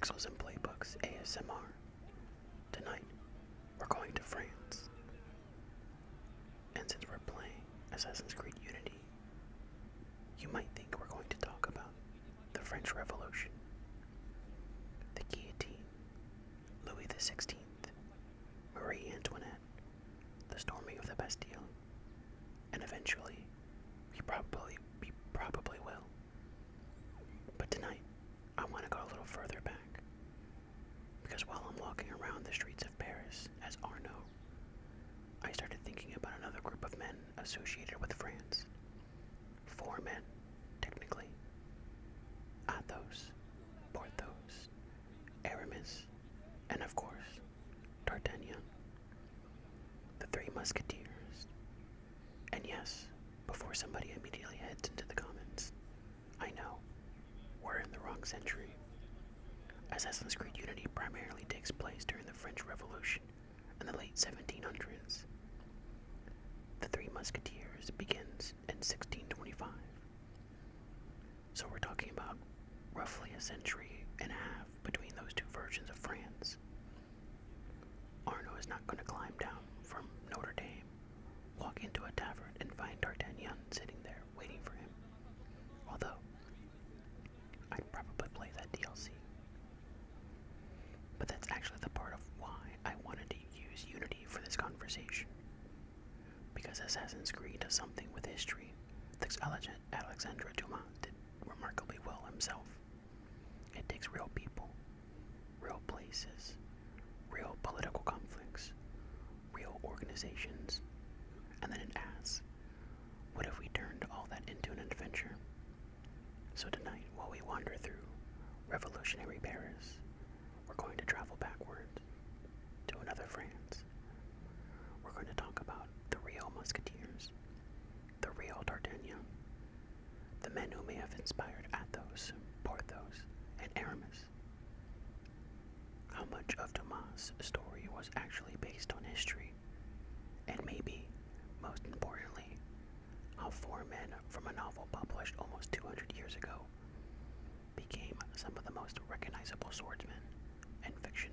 Pixels and Playbooks ASMR. Tonight, we're going to France. And since we're playing Assassin's Creed Unity, you might think we're going to talk about the French Revolution, the guillotine, Louis XVI, Marie Antoinette, the storming of the Bastille, and eventually, we probably will. But tonight, I want to go a little further back, because while I'm walking around the streets of Paris as Arnaud, I started thinking about another group of men associated with France. 4 men, technically. Athos, Porthos, Aramis, and of course, D'Artagnan. The Three Musketeers. And yes, before somebody immediately heads into the comments, I know, we're in the wrong century. Assassin's Creed Unity primarily takes place during the French Revolution in the late 1700s. The Three Musketeers begins in 1625. So we're talking about roughly a century and a half between those two versions of France. Arnaud is not going to climb down from Notre Dame, walk into a tavern, and find D'Artagnan sitting there waiting for him. Although, I'd probably play that DLC. But that's actually the part of why I wanted to use Unity for this conversation. Because Assassin's Creed does something with history that Alexandre Dumas did remarkably well himself. It takes real people, real places, real political conflicts, real organizations, and then it asks, what if we turned all that into an adventure? So tonight, while we wander through revolutionary Paris, we're going to travel backwards to another France. We're going to talk about the real Musketeers, the real D'Artagnan, the men who may have inspired Athos, Porthos, and Aramis. How much of Dumas' story was actually based on history, and maybe, most importantly, how 4 men from a novel published almost 200 years ago became some of the most recognizable swordsmen in fiction.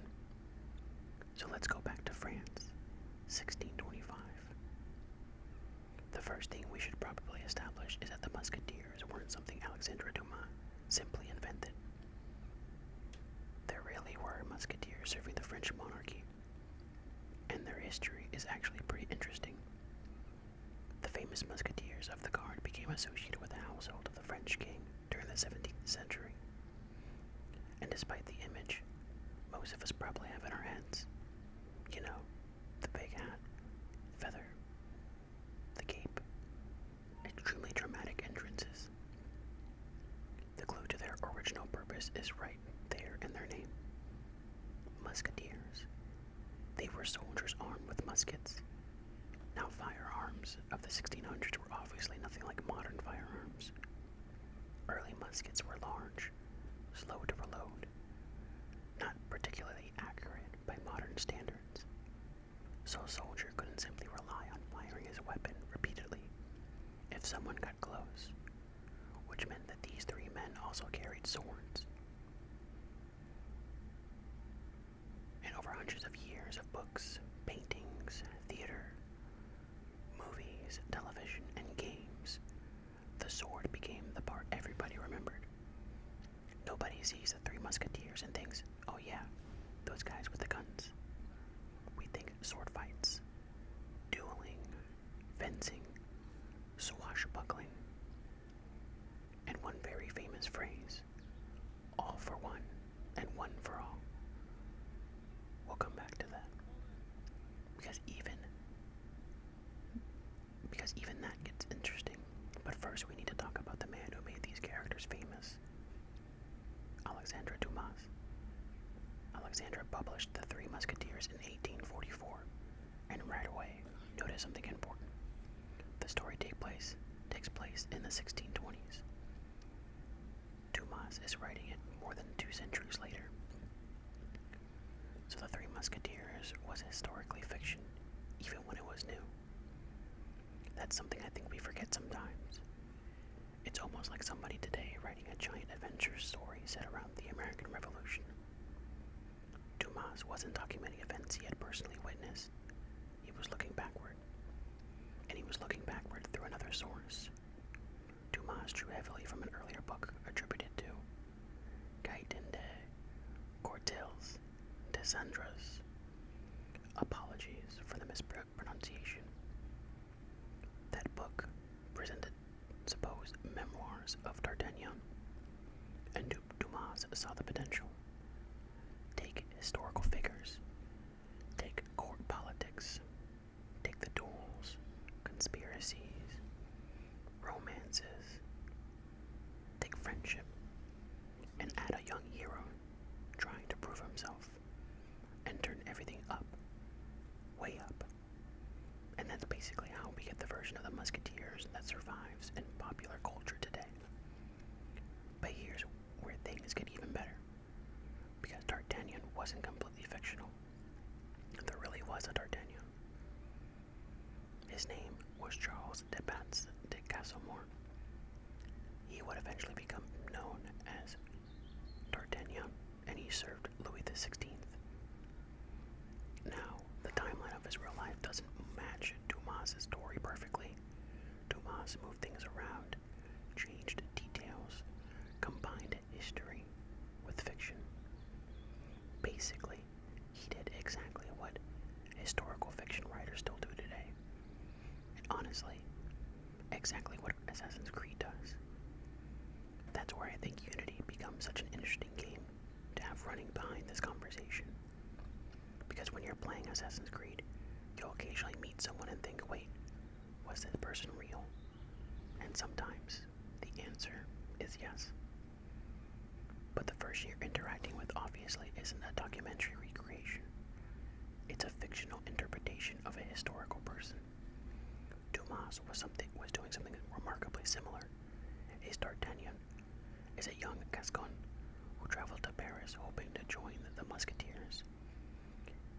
So let's go back to France, 1625. The first thing we should probably establish is that the Musketeers weren't something Alexandre Dumas simply invented. There really were Musketeers serving the French monarchy, and their history is actually pretty interesting. The famous Musketeers of the Guard became associated with the household of the French king during the 17th century. And despite the image most of us probably have in our heads, you know, the big hat, feather, the cape, extremely dramatic entrances, the clue to their original purpose is right there in their name. Musketeers. They were soldiers armed with muskets. Now, firearms of the 1600s were obviously nothing like modern firearms. Early muskets were large, slow to reload, not particularly accurate by modern standards. So a soldier couldn't simply rely on firing his weapon repeatedly if someone got close, which meant that these 3 men also carried swords. And over hundreds of years of books, paintings, theater, movies, television, and games, the sword became the part everybody remembered. Nobody sees the 3 Musketeers and thinks, oh yeah, those guys with the guns. We think sword fights, dueling, fencing, swashbuckling, and one very famous phrase, all for one and one for all. We'll come back to that. Because even that gets interesting. But first we need to talk about the man who made these characters famous. Alexandre Dumas. Alexandre published The Three Musketeers in 1844, and right away, notice something important. The story takes place in the 1620s. Dumas is writing it more than 2 centuries later. So The Three Musketeers was historically fiction, even when it was new. That's something I think we forget sometimes. It's almost like somebody today writing a giant adventure story set around the American Revolution. Dumas wasn't documenting events he had personally witnessed. He was looking backward. And he was looking backward through another source. Dumas drew heavily from an earlier book attributed to Gaëtan de Courtils de Sandras. Apologies for the mispronunciation. That book presented supposed memoirs of D'Artagnan, and Dumas saw the potential. Take historical figures, take court politics, take the duels, conspiracies, romances, take friendship, and add a young hero trying to prove himself, and turn everything up, way up. And that's basically how we get the version of the Musketeers that survives in popular culture today. But here's where things get even better. Because D'Artagnan wasn't completely fictional. There really was a D'Artagnan. His name was Charles de Batz de Castlemore. He would eventually become known as D'Artagnan, and he served Louis XVI. Now, the timeline of his real life doesn't match Dumas' story perfectly. Dumas moved things around, changed details, combined history with fiction. Basically, he did exactly what historical fiction writers still do today. And honestly, exactly what Assassin's Creed does. That's where I think Unity becomes such an interesting game to have running behind this conversation. Because when you're playing Assassin's Creed, you'll occasionally meet someone and think, wait, was this person real? And sometimes the answer is yes. But the first you're interacting with obviously isn't a documentary recreation. It's a fictional interpretation of a historical person. Dumas was doing something remarkably similar. His D'Artagnan is a young Gascon who traveled to Paris hoping to join the Musketeers.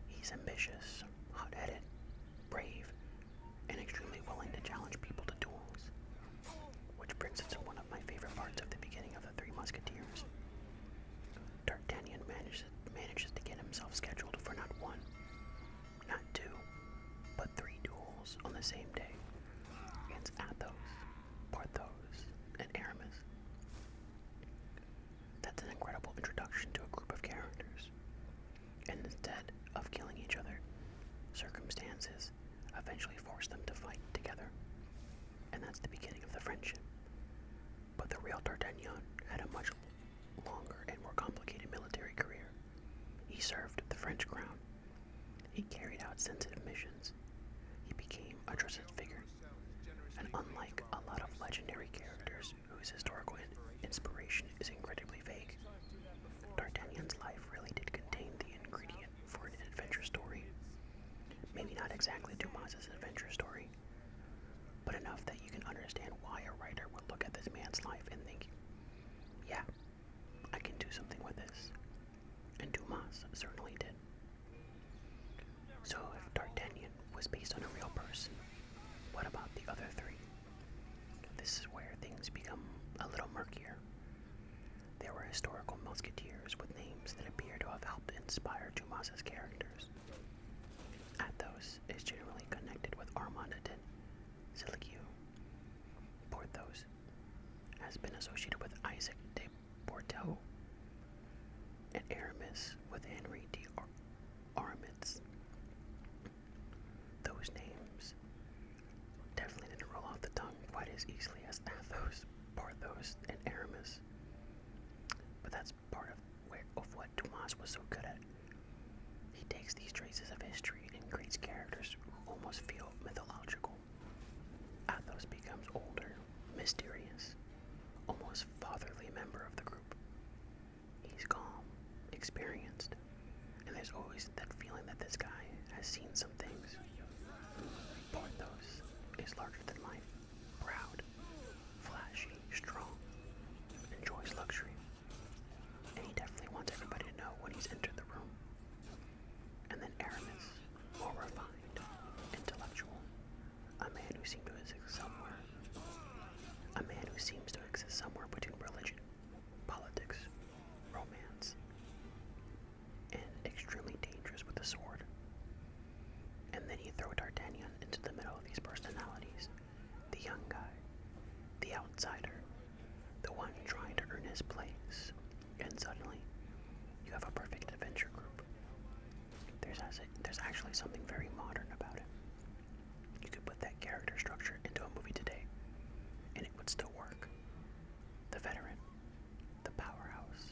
He's ambitious, hot-headed, brave, and extremely willing to challenge people to duels. Which brings us to one of my favorite parts of the beginning of the Three Musketeers. D'Artagnan manages to get himself scheduled for not one, not two, but 3 duels on the same day against Athos, Porthos, and Aramis. That's an incredible introduction to a group of characters. And instead of killing each other, circumstances eventually force them to fight together. And that's the beginning of the friendship. But the real D'Artagnan had a much longer and more complicated military career. He served the French crown. He carried out sensitive missions. He became a trusted figure. And unlike a lot of legendary characters whose historical inspiration is incredibly vague, D'Artagnan's life really did contain the ingredient for an adventure story. Maybe not exactly Dumas' adventure story, but enough that you can understand why a writer would look at this man's life and think, yeah, I can do something with this. And Dumas certainly did. So if D'Artagnan was based on a real person, what about the other 3? This is where things become a little murkier. There were historical musketeers with names that appear to have helped inspire Dumas' characters. Athos is generally connected with Armand de Siligue. Porthos has been associated with Isaac de Portel, and Aramis with Henry Aramis. Those names definitely didn't roll off the tongue quite as easily as Athos, Porthos, and Aramis. But that's part of what Dumas was so good at. He takes these traces of history and creates characters who almost feel mythological. Athos becomes older, mysterious, almost fatherly member of the group. He's calm, experienced, and there's always that feeling that this guy has seen some things. Porthos is larger than life, proud, flashy, strong, enjoys luxury, and he definitely wants everybody to know when he's entered the room. And then Aramis, more refined, intellectual, a man who seems to exist somewhere between religion, politics, romance, and extremely dangerous. throw D'Artagnan into the middle of these personalities. The young guy, the outsider, the one trying to earn his place, and suddenly you have a perfect adventure group. There's actually something very modern about it. You could put that character structure into a movie today, and it would still work. The veteran, the powerhouse,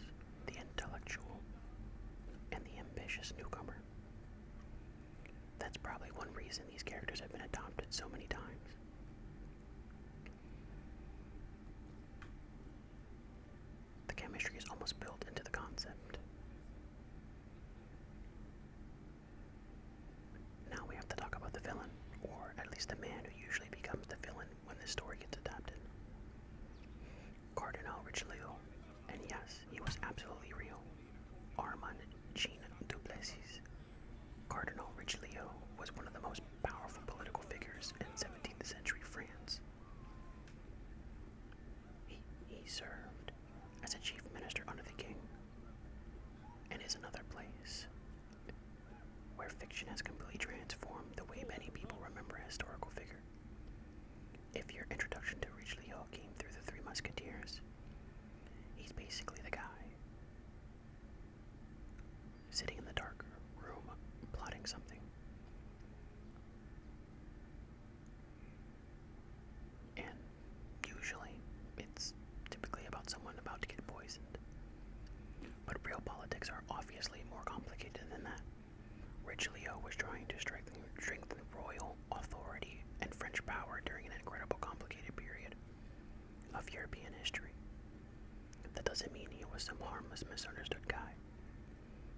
the intellectual, and the ambitious newcomer. That's probably one reason these characters have been adopted so many times. The chemistry is almost built into the concept. Now we have to talk about the villain, or at least the man who usually becomes the villain when this story gets adapted. Cardinal Richelieu, and yes, he was absolutely real. Armand Jean Duplessis. Cardinal Richelieu was one of the most powerful political figures in 17th century France. He served as a chief minister under the king, and is another place where fiction has completely transformed the way many people remember a historical figure. If your introduction to Richelieu came through the Three Musketeers, he's basically the guy sitting in the dark room plotting something. And usually it's typically about someone about to get poisoned. But real politics are obviously more complicated than that. Richelieu was trying to strengthen royal authority and French power during an incredible complicated period of European history. That doesn't mean he was some harmless, misunderstood guy.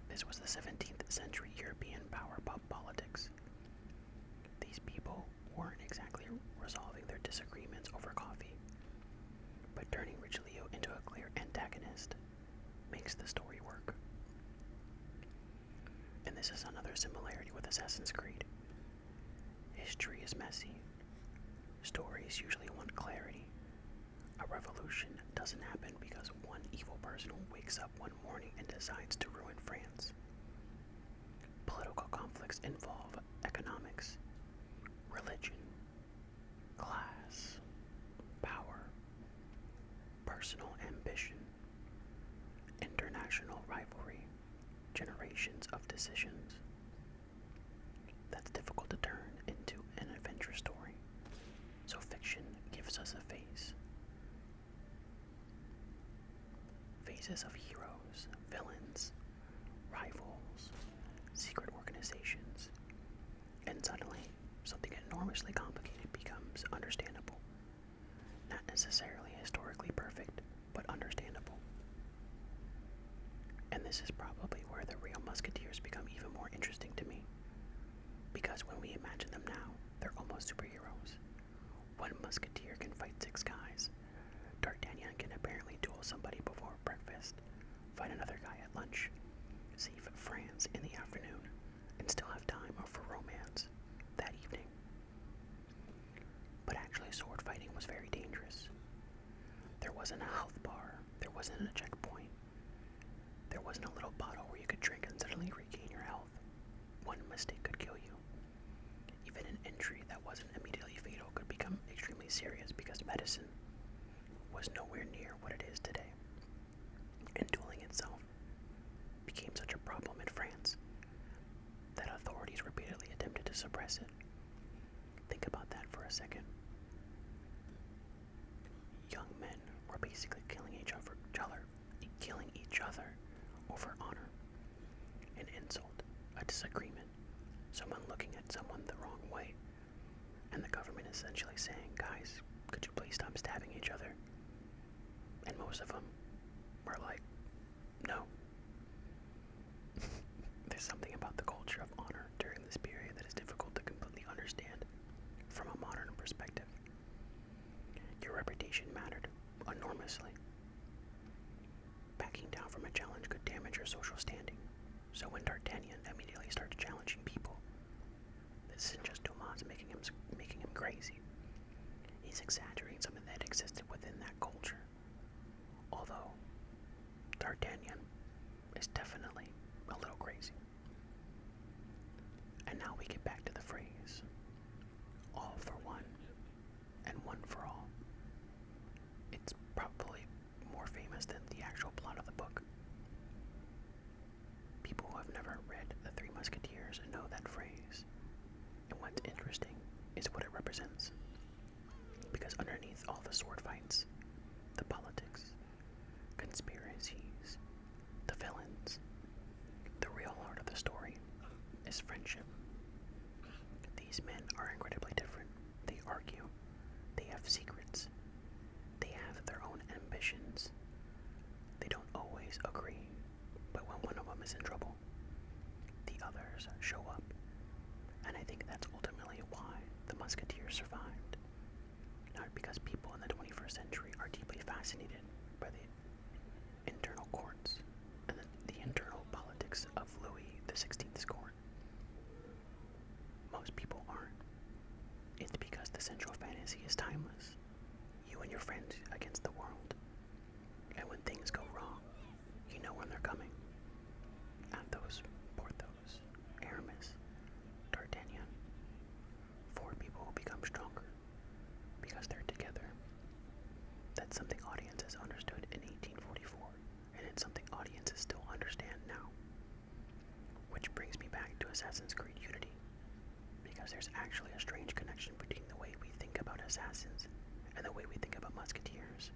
This was the 17th century European power politics. These people weren't exactly resolving their disagreements over coffee, but turning Richelieu into a clear antagonist makes the story work. And this is another similarity with Assassin's Creed. History is messy. Stories usually want clarity. A revolution doesn't happen because one evil person wakes up one morning and decides to ruin France. Political conflicts involve economics, religion, class, power, personal ambition, international rivalry, generations of decisions. That's difficult to turn into an adventure story, so fiction gives us a face. Faces of heroes, villains, rivals, secret organizations, and suddenly something enormously complicated becomes understandable. Not necessarily historically perfect, but understandable. And this is probably where the real Musketeers become even more interesting to me. Because when we imagine them now, they're almost superheroes. One Musketeer can fight 6 guys. D'Artagnan can apparently duel somebody before breakfast, fight another guy at lunch, save France in the afternoon, and still have time for romance that evening. But actually, sword fighting was very dangerous. There wasn't a health bar, there wasn't a checkpoint, there wasn't a little bottle where you could drink and suddenly regain your health. One mistake could kill you. Even an injury that wasn't immediately fatal could become extremely serious because medicine was nowhere near what it is today. And dueling itself became such a problem in France that authorities repeatedly attempted to suppress it. Think about that for a second. Young men were basically killing each other over honor, an insult, a disagreement, someone looking at someone the wrong way, and the government essentially saying, guys, could you please stop stabbing each other? And most of them were like, no. There's something about the culture of honor during this period that is difficult to completely understand from a modern perspective. Your reputation mattered enormously. Backing down from a challenge could damage your social standing. So when D'Artagnan immediately started challenging people, this isn't just Dumas making him crazy. He's exaggerating something that existed within that culture. Although D'Artagnan is definitely a little crazy. And now we get back to the phrase, ever read The Three Musketeers know that phrase. And what's interesting is what it represents. Because underneath all the sword fights, the politics, conspiracies, the villains, the real heart of the story is friendship. These men are incredibly different. They argue. They have secrets. They have their own ambitions. They don't always agree, but when one of them is in trouble, the others show up. And I think that's ultimately why the Musketeers survived. Not because people in the 21st century are deeply fascinated by the internal courts and the internal politics of Louis XVI's court. Most people aren't. It's because the central fantasy is timeless. You and your friends against the world. And when things go wrong, you know when they're coming. Athos, Porthos, Aramis, D'Artagnan. Four people who become stronger because they're together. That's something audiences understood in 1844, and it's something audiences still understand now. Which brings me back to Assassin's Creed Unity, because there's actually a strange connection between the way we think about assassins and the way we think about musketeers.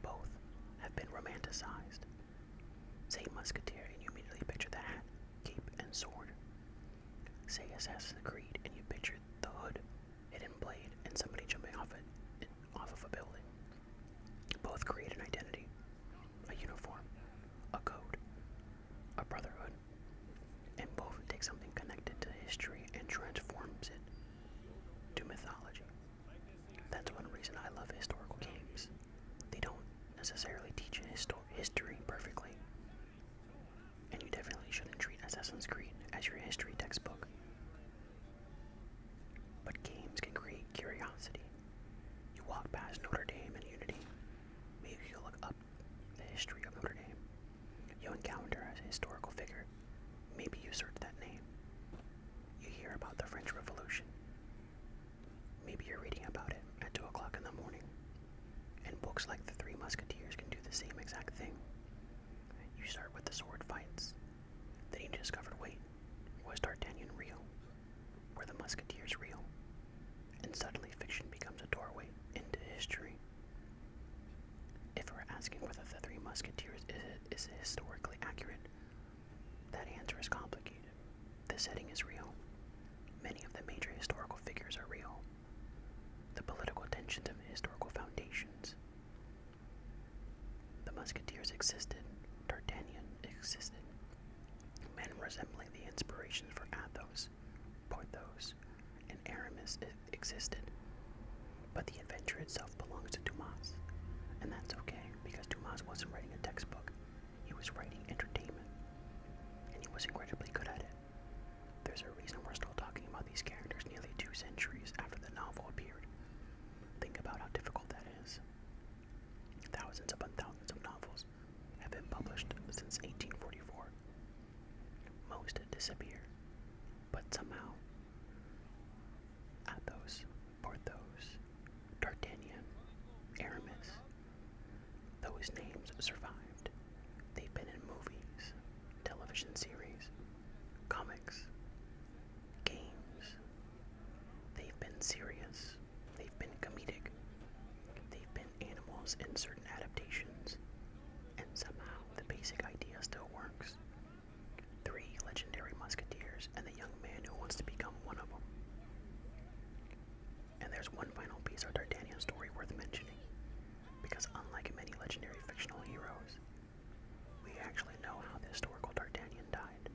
Both have been romanticized. Say musketeer and you immediately picture the hat, cape, and sword. Say Assassin's Creed and you picture the hood, hidden blade, and somebody jumping off of a building. Both create an identity, a uniform, a code, a brotherhood, and both take something connected to history and transforms it to mythology. That's one reason I love historical games. They don't necessarily teach history perfectly, and you definitely shouldn't treat Assassin's Creed as your history textbook. But games can create curiosity. You walk past Notre Dame in Unity. Maybe you look up the history of Notre Dame. You encounter a historical figure. Maybe you search that name. You hear about the French Revolution. Maybe you're reading about it at 2 o'clock in the morning. And books like The Three Musketeers can do the same exact thing. You start with the sword fights. Then you discovered, wait, was D'Artagnan real? Were the Musketeers real? And suddenly fiction becomes a doorway into history. If we're asking whether The Three Musketeers is historically accurate, that answer is complicated. The setting is real. Many of the major historical figures are real. The political tensions of historical foundations. The Musketeers existed. D'Artagnan existed. Men resembling the inspirations for Athos, Porthos, and Aramis existed. But the adventure itself belongs to Dumas. And that's okay, because Dumas wasn't writing a textbook. He was writing entertainment. And he was incredibly good at it. There's a reason we're still talking about these characters nearly 2 centuries after the novel appeared. Think about how difficult that is. Thousands upon thousands of novels have been published since 1844. Most disappear, but somehow Athos, Porthos, D'Artagnan, Aramis, those names survived. They've been in movies, television series, comics, games. They've been serious. They've been comedic. They've been animals in certain adaptations. And somehow the basic idea still works. 3 legendary musketeers and the young man who wants to become one of them. And there's one final piece of D'Artagnan's story worth mentioning, because unlike many legendary fictional heroes, we actually know how the historical D'Artagnan died.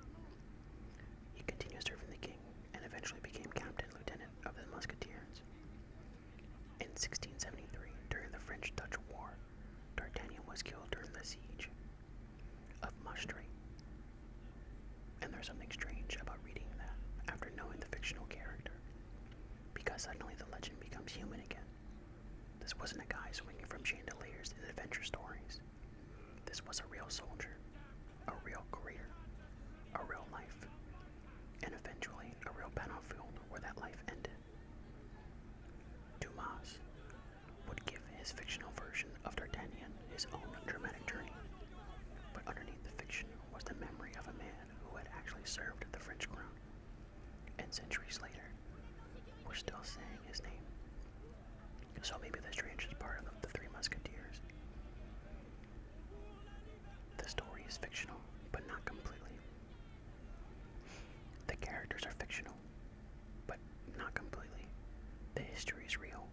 He continued serving the king and eventually became captain lieutenant of the Musketeers. In 1673, during the French-Dutch War, D'Artagnan was killed during the siege of Maastricht. And there's something strange about reading that after knowing the fictional character, because suddenly the legend becomes human again. This wasn't a guy swinging from chandeliers in adventure stories. This was a real soldier, a real career, a real life, and eventually a real battlefield where that life ended. Dumas would give his fictional version of D'Artagnan his own dramatic journey, but underneath the fiction was the memory of a man who served the French crown, and centuries later, we're still saying his name. So maybe the strangest part of the Three Musketeers. The story is fictional, but not completely. The characters are fictional, but not completely. The history is real.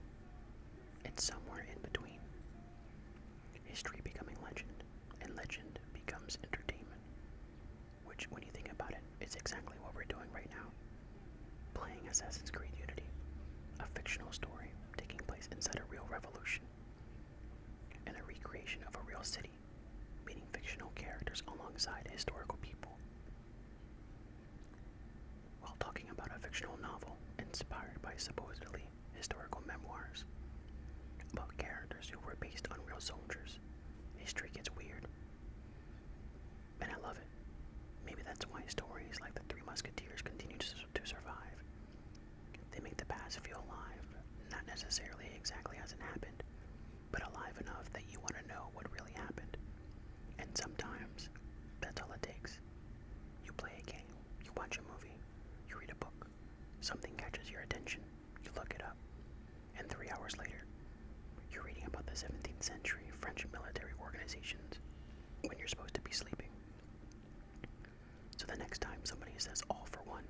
It's somewhere in between. History becoming legend, and legend becomes entertainment. Which, when you think about it, is exactly what we're doing right now. Playing Assassin's Creed Unity, a fictional story taking place inside a real revolution, and a recreation of a real city, meeting fictional characters alongside historical people. While talking about a fictional novel inspired by supposedly historical memoirs about characters who were based on real soldiers, history gets weird. And I love it. Maybe that's why stories like the Three Musketeers continue to survive. They make the past feel alive, not necessarily exactly as it happened, but alive enough that you want to know what really happened. And sometimes, that's all it takes. You play a game, you watch a movie, you read a book, something catches your attention, you look it up, and 3 hours later, you're reading about the 17th century French military organizations when you're supposed to be sleeping. So the next time somebody says all for one,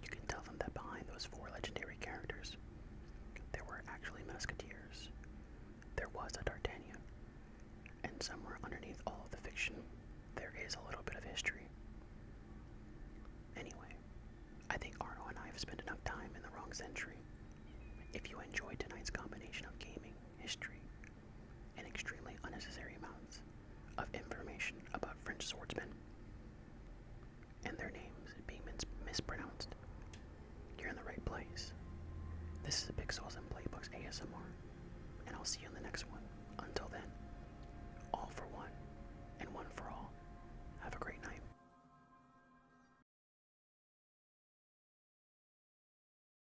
you can tell them that behind those 4 legendary characters, there were actually musketeers. There was a D'Artagnan. And somewhere underneath all of the fiction, there is a little bit of history. Anyway, I think Arno and I have spent enough time in the wrong century. If you enjoyed tonight's combination of gaming, history, and extremely unnecessary amounts of information about French swordsmen, and their names being mispronounced, you're in the right place. This is Pixels and Playbooks ASMR, and I'll see you in the next one.